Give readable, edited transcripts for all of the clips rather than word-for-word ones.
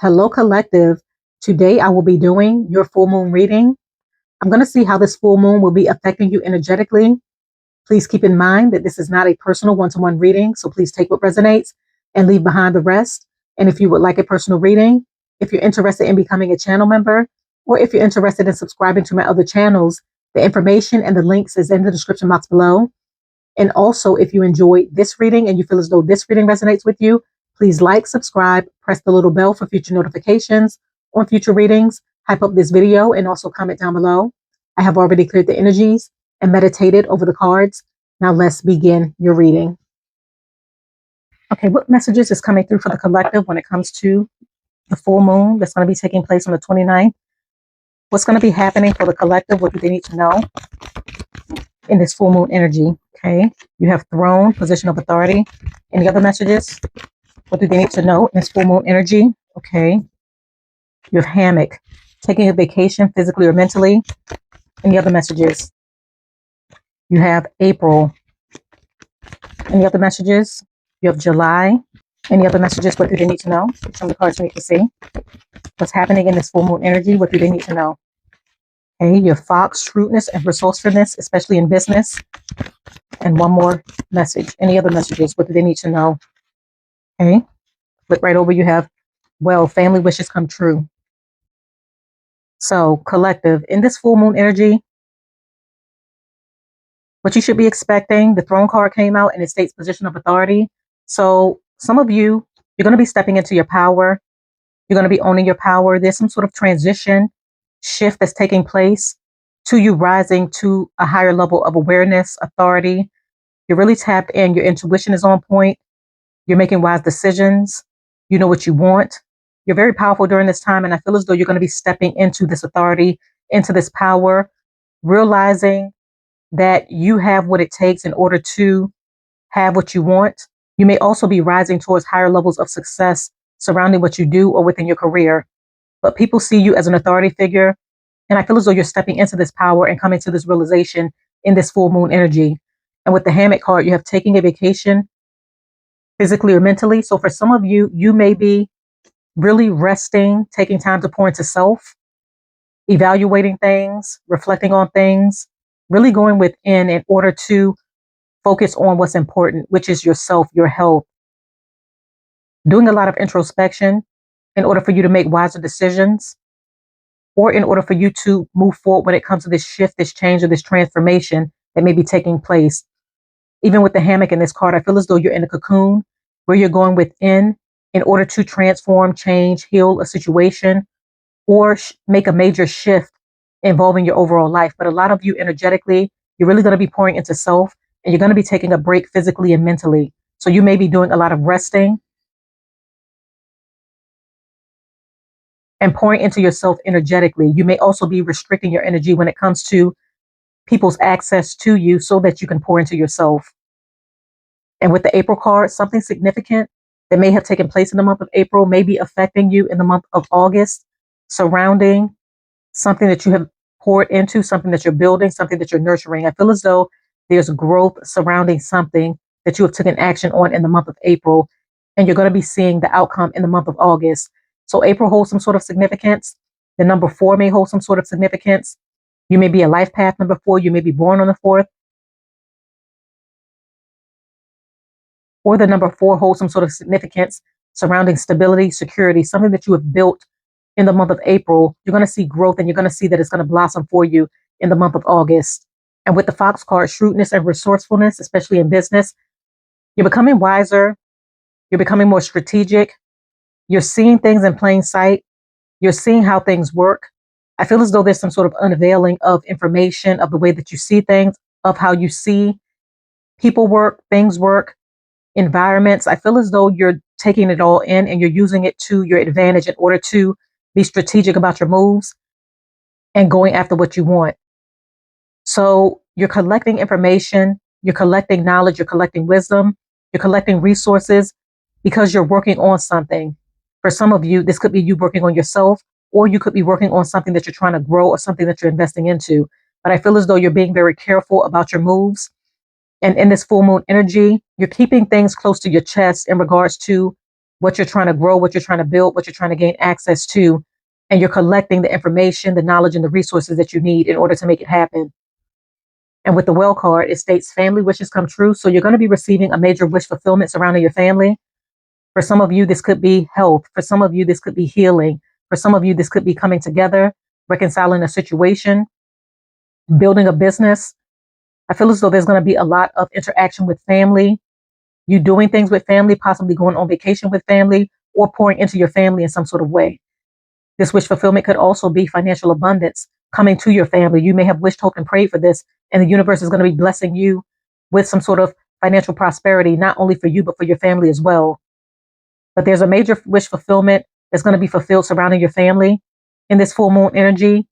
Hello, Collective. Today I will be doing your full moon reading. I'm going to see how this full moon will be affecting you energetically. Please keep in mind that this is not a personal one to one reading, so please take what resonates and leave behind the rest. And if you would like a personal reading, if you're interested in becoming a channel member, or if you're interested in subscribing to my other channels, the information and the links is in the description box below. And also, if you enjoyed this reading and you feel as though this reading resonates with you, please like, subscribe, press the little bell for future notifications on future readings, hype up this video, and also comment down below. I have already cleared the energies and meditated over the cards. Now let's begin your reading. Okay, what messages is coming through for the collective when it comes to the full moon that's going to be taking place on the 29th? What's going to be happening for the collective? What do they need to know in this full moon energy? Okay, you have throne, position of authority. Any other messages? What do they need to know in this full moon energy? Okay, you have hammock, taking a vacation physically or mentally. Any other messages? You have April. Any other messages? You have July. Any other messages? What do they need to know? Some of the cards need to see. What's happening in this full moon energy? What do they need to know? Okay, you have fox, shrewdness, and resourcefulness, especially in business. And one more message. Any other messages? What do they need to know? Okay, flip right over. You have, well, family wishes come true. So, collective, in this full moon energy, what you should be expecting, the throne card came out and it states position of authority. So, some of you, you're going to be stepping into your power. You're going to be owning your power. There's some sort of transition shift that's taking place to you rising to a higher level of awareness, authority. You're really tapped in. Your intuition is on point. You're making wise decisions. You know what you want. You're very powerful during this time. And I feel as though you're going to be stepping into this authority, into this power, realizing that you have what it takes in order to have what you want. You may also be rising towards higher levels of success surrounding what you do or within your career. But people see you as an authority figure. And I feel as though you're stepping into this power and coming to this realization in this full moon energy. And with the hammock card, you have taking a vacation physically or mentally. So for some of you, you may be really resting, taking time to pour into self, evaluating things, reflecting on things, really going within in order to focus on what's important, which is yourself, your health, doing a lot of introspection in order for you to make wiser decisions, or in order for you to move forward when it comes to this shift, this change, or this transformation that may be taking place. Even with the hammock in this card, I feel as though you're in a cocoon where you're going within in order to transform, change, heal a situation, or make a major shift involving your overall life. But a lot of you energetically, you're really going to be pouring into self, and you're going to be taking a break physically and mentally. So you may be doing a lot of resting and pouring into yourself energetically. You may also be restricting your energy when it comes to people's access to you so that you can pour into yourself. And with the April card, something significant that may have taken place in the month of April may be affecting you in the month of August, surrounding something that you have poured into, something that you're building, something that you're nurturing. I feel as though there's growth surrounding something that you have taken action on in the month of April, and you're going to be seeing the outcome in the month of August. So April holds some sort of significance. The number 4 may hold some sort of significance. You may be a life path number 4. You may be born on the 4th. Or the number 4 holds some sort of significance surrounding stability, security, something that you have built in the month of April. You're going to see growth, and you're going to see that it's going to blossom for you in the month of August. And with the Fox card, shrewdness and resourcefulness, especially in business, you're becoming wiser. You're becoming more strategic. You're seeing things in plain sight. You're seeing how things work. I feel as though there's some sort of unveiling of information, of the way that you see things, of how you see people work, things work, environments. I feel as though you're taking it all in and you're using it to your advantage in order to be strategic about your moves and going after what you want. So you're collecting information, you're collecting knowledge, you're collecting wisdom, you're collecting resources because you're working on something. For some of you, this could be you working on yourself, or you could be working on something that you're trying to grow or something that you're investing into. But I feel as though you're being very careful about your moves. And in this full moon energy, you're keeping things close to your chest in regards to what you're trying to grow, what you're trying to build, what you're trying to gain access to, and you're collecting the information, the knowledge, and the resources that you need in order to make it happen. And with the well card, it states family wishes come true. So you're going to be receiving a major wish fulfillment surrounding your family. For some of you, this could be health. For some of you, this could be healing. For some of you, this could be coming together, reconciling a situation, building a business. I feel as though there's going to be a lot of interaction with family, you doing things with family, possibly going on vacation with family, or pouring into your family in some sort of way. This wish fulfillment could also be financial abundance coming to your family. You may have wished, hoped, and prayed for this, and the universe is going to be blessing you with some sort of financial prosperity, not only for you, but for your family as well. But there's a major wish fulfillment that's going to be fulfilled surrounding your family in this full moon energy,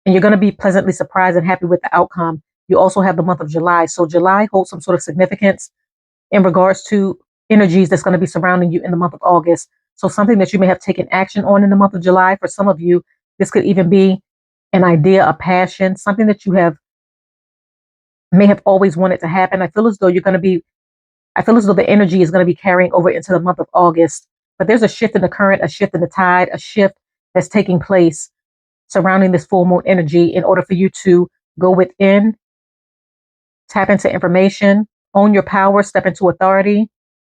and you're going to be pleasantly surprised and happy with the outcome. You also have the month of July. So July holds some sort of significance in regards to energies that's going to be surrounding you in the month of August. So something that you may have taken action on in the month of July. For some of you, this could even be an idea, a passion, something that you may have always wanted to happen. I feel as though the energy is going to be carrying over into the month of August. But there's a shift in the current, a shift in the tide, a shift that's taking place surrounding this full moon energy in order for you to go within, tap into information, own your power, step into authority,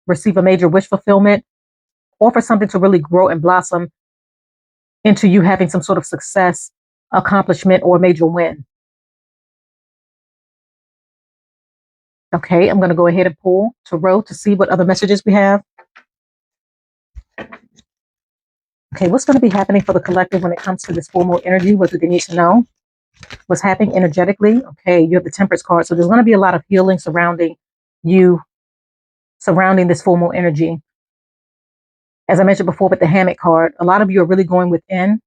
receive a major wish fulfillment, or for something to really grow and blossom into you having some sort of success, accomplishment, or a major win. Okay, I'm going to go ahead and pull Tarot to see what other messages we have. Okay, what's going to be happening for the collective when it comes to this full moon energy? What do they need to know? What's happening energetically? Okay, you have the Temperance card. So there's going to be a lot of healing surrounding you, surrounding this full moon energy. As I mentioned before with the Hammock card, a lot of you are really going within.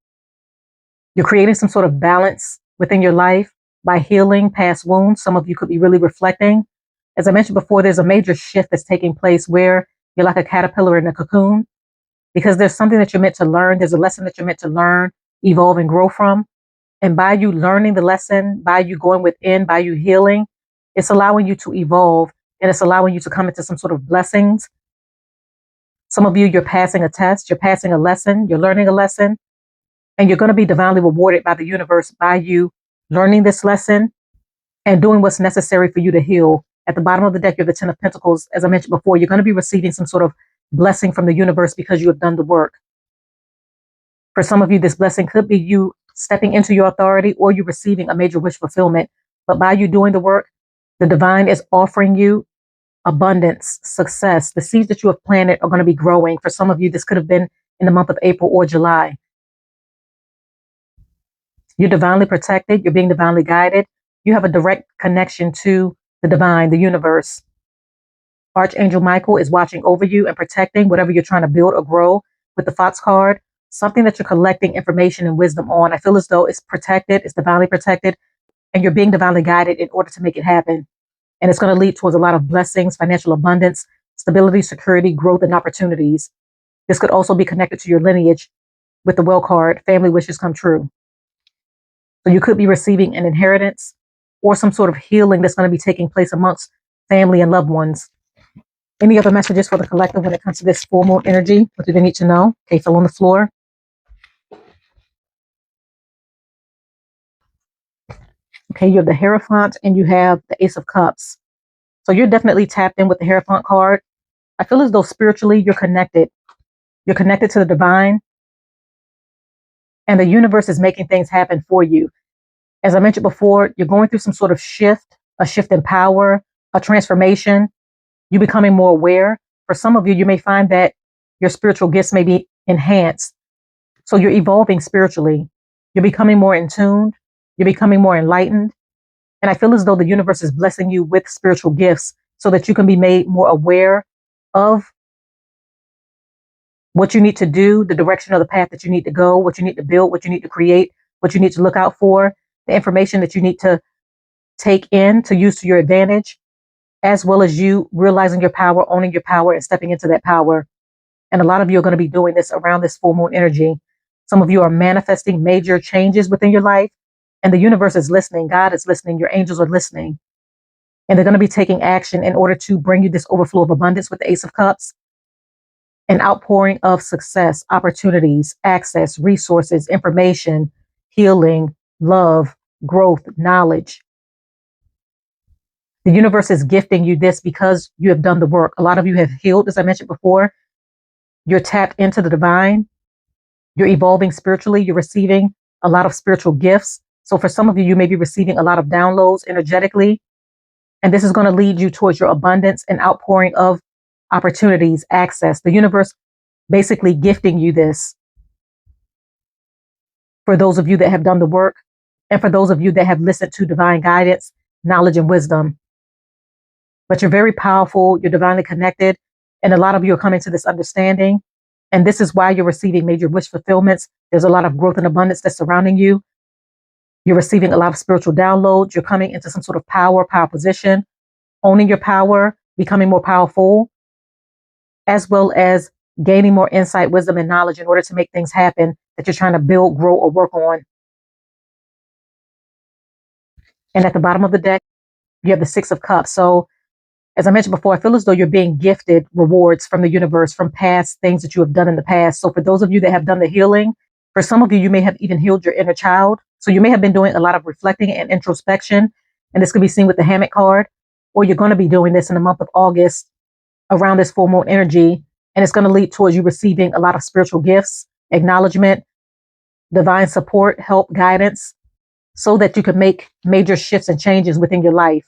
You're creating some sort of balance within your life by healing past wounds. Some of you could be really reflecting. As I mentioned before, there's a major shift that's taking place where you're like a caterpillar in a cocoon, because there's something that you're meant to learn. There's a lesson that you're meant to learn, evolve, and grow from. And by you learning the lesson, by you going within, by you healing, it's allowing you to evolve, and it's allowing you to come into some sort of blessings. Some of you, you're passing a test, you're passing a lesson, you're learning a lesson, and you're going to be divinely rewarded by the universe by you learning this lesson and doing what's necessary for you to heal. At the bottom of the deck, you have the Ten of Pentacles. As I mentioned before, you're going to be receiving some sort of blessing from the universe because you have done the work. For some of you, this blessing could be you stepping into your authority or you receiving a major wish fulfillment. But by you doing the work, the divine is offering you abundance, success. The seeds that you have planted are going to be growing. For some of you, this could have been in the month of April or July. You're divinely protected. You're being divinely guided. You have a direct connection to the divine, the universe. Archangel Michael is watching over you and protecting whatever you're trying to build or grow. With the Fox card, something that you're collecting information and wisdom on. I feel as though it's protected, it's divinely protected, and you're being divinely guided in order to make it happen. And it's going to lead towards a lot of blessings, financial abundance, stability, security, growth, and opportunities. This could also be connected to your lineage with the Well card, family wishes come true. So you could be receiving an inheritance or some sort of healing that's going to be taking place amongst family and loved ones. Any other messages for the collective when it comes to this full moon energy? What do they need to know? Okay, fell on the floor. Okay, you have the Hierophant and you have the Ace of Cups. So you're definitely tapped in with the Hierophant card. I feel as though spiritually you're connected. You're connected to the divine. And the universe is making things happen for you. As I mentioned before, you're going through some sort of shift, a shift in power, a transformation. You're becoming more aware. For some of you, you may find that your spiritual gifts may be enhanced. So you're evolving spiritually. You're becoming more in tune. You're becoming more enlightened. And I feel as though the universe is blessing you with spiritual gifts so that you can be made more aware of what you need to do, the direction of the path that you need to go, what you need to build, what you need to create, what you need to look out for, the information that you need to take in to use to your advantage, as well as you realizing your power, owning your power, and stepping into that power. And a lot of you are going to be doing this around this full moon energy. Some of you are manifesting major changes within your life, and the universe is listening. God is listening. Your angels are listening. And they're going to be taking action in order to bring you this overflow of abundance with the Ace of Cups. an outpouring of success, opportunities, access, resources, information, healing, love, growth, knowledge. The universe is gifting you this because you have done the work. A lot of you have healed, as I mentioned before. You're tapped into the divine. You're evolving spiritually. You're receiving a lot of spiritual gifts. So for some of you, you may be receiving a lot of downloads energetically. And this is going to lead you towards your abundance and outpouring of opportunities, access. The universe basically gifting you this for those of you that have done the work and for those of you that have listened to divine guidance, knowledge, and wisdom. But you're very powerful. You're divinely connected. And a lot of you are coming to this understanding. And this is why you're receiving major wish fulfillments. There's a lot of growth and abundance that's surrounding you. You're receiving a lot of spiritual downloads. You're coming into some sort of power position, owning your power, becoming more powerful, as well as gaining more insight, wisdom, and knowledge in order to make things happen that you're trying to build, grow, or work on. And at the bottom of the deck, you have the Six of Cups. So as I mentioned before, I feel as though you're being gifted rewards from the universe, from past things that you have done in the past. So for those of you that have done the healing, for some of you, you may have even healed your inner child. So you may have been doing a lot of reflecting and introspection. And this can be seen with the Hammock card, or you're going to be doing this in the month of August around this full moon energy. And it's going to lead towards you receiving a lot of spiritual gifts, acknowledgement, divine support, help, guidance, so that you can make major shifts and changes within your life.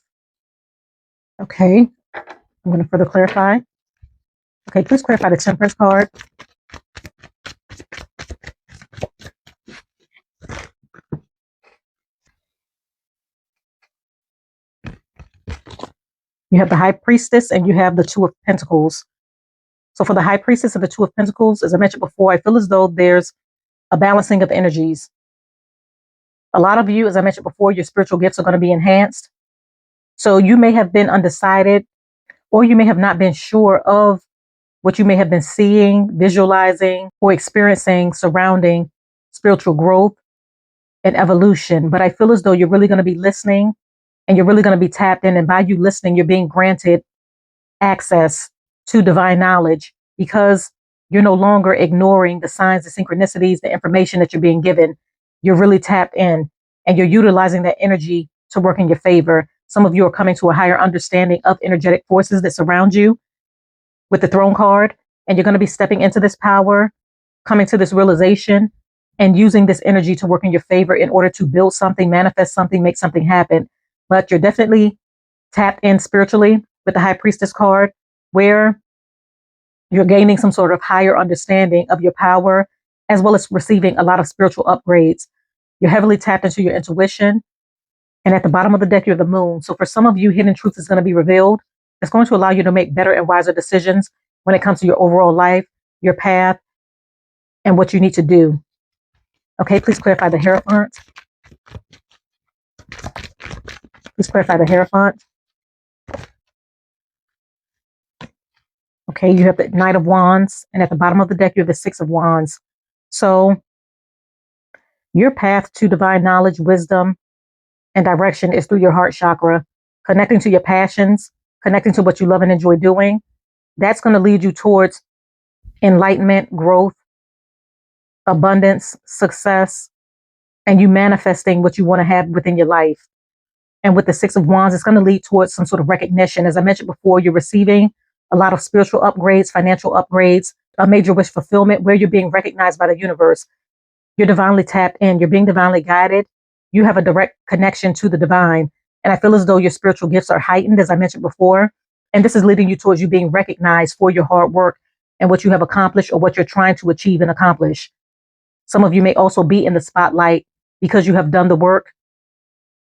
Okay, I'm going to further clarify. Okay, please clarify the Temperance card. You have the High Priestess and you have the Two of Pentacles. So for the High Priestess and the Two of Pentacles, as I mentioned before, I feel as though there's a balancing of energies. A lot of you, as I mentioned before, your spiritual gifts are going to be enhanced. So you may have been undecided, or you may have not been sure of what you may have been seeing, visualizing, or experiencing surrounding spiritual growth and evolution. But I feel as though you're really going to be listening and you're really going to be tapped in. And by you listening, you're being granted access to divine knowledge because you're no longer ignoring the signs, the synchronicities, the information that you're being given. You're really tapped in and you're utilizing that energy to work in your favor. Some of you are coming to a higher understanding of energetic forces that surround you with the Throne card, and you're going to be stepping into this power, coming to this realization, and using this energy to work in your favor in order to build something, manifest something, make something happen. But you're definitely tapped in spiritually with the High Priestess card, where you're gaining some sort of higher understanding of your power, as well as receiving a lot of spiritual upgrades. You're heavily tapped into your intuition. And at the bottom of the deck, you have the Moon. So for some of you, hidden truth is going to be revealed. It's going to allow you to make better and wiser decisions when it comes to your overall life, your path, and what you need to do. Okay, please clarify the Hierophant. Please clarify the Hierophant. Okay, you have the Knight of Wands, and at the bottom of the deck, you have the Six of Wands. So your path to divine knowledge, wisdom, and direction is through your heart chakra, connecting to your passions, connecting to what you love and enjoy doing. That's going to lead you towards enlightenment, growth, abundance, success, and you manifesting what you want to have within your life. And with the Six of Wands, it's going to lead towards some sort of recognition. As I mentioned before, you're receiving a lot of spiritual upgrades, financial upgrades, a major wish fulfillment where you're being recognized by the universe. You're divinely tapped in. You're being divinely guided. You have a direct connection to the divine. And I feel as though your spiritual gifts are heightened, as I mentioned before. And this is leading you towards you being recognized for your hard work and what you have accomplished or what you're trying to achieve and accomplish. Some of you may also be in the spotlight because you have done the work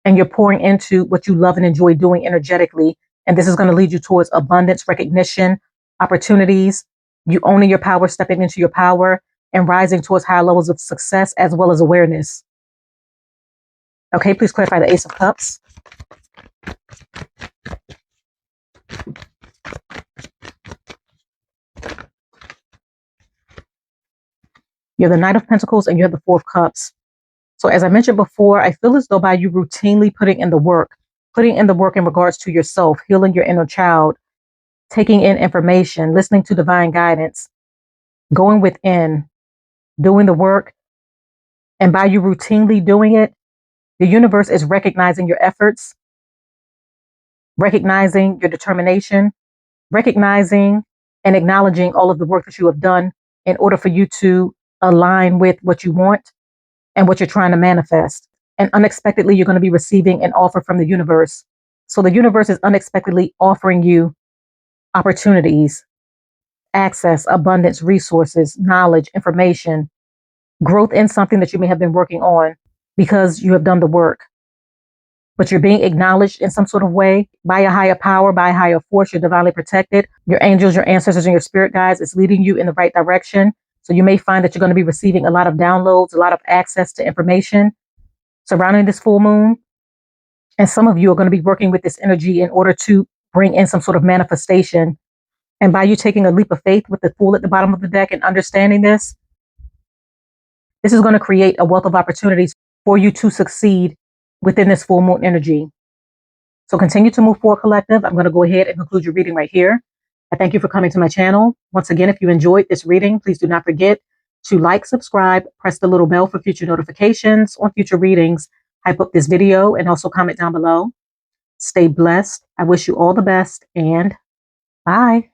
and you're pouring into what you love and enjoy doing energetically. And this is going to lead you towards abundance, recognition, opportunities, you owning your power, stepping into your power, and rising towards higher levels of success as well as awareness. Okay, please clarify the Ace of Cups. You have the Knight of Pentacles and you have the Four of Cups. So as I mentioned before, I feel as though by you routinely putting in the work in regards to yourself, healing your inner child, taking in information, listening to divine guidance, going within, doing the work. And by you routinely doing it, the universe is recognizing your efforts, recognizing your determination, recognizing and acknowledging all of the work that you have done in order for you to align with what you want and what you're trying to manifest. And unexpectedly, you're going to be receiving an offer from the universe. So the universe is unexpectedly offering you opportunities, access, abundance, resources, knowledge, information, growth in something that you may have been working on because you have done the work. But you're being acknowledged in some sort of way by a higher power, by a higher force. You're divinely protected. Your angels, your ancestors, and your spirit guides is leading you in the right direction. So you may find that you're going to be receiving a lot of downloads, a lot of access to information surrounding this full moon. And some of you are going to be working with this energy in order to bring in some sort of manifestation. And by you taking a leap of faith with the Fool at the bottom of the deck and understanding this, this is going to create a wealth of opportunities for you to succeed within this full moon energy. So continue to move forward, collective. I'm going to go ahead and conclude your reading right here. I thank you for coming to my channel. Once again, if you enjoyed this reading, please do not forget to like, subscribe, press the little bell for future notifications on future readings. Hype up this video and also comment down below. Stay blessed. I wish you all the best and bye.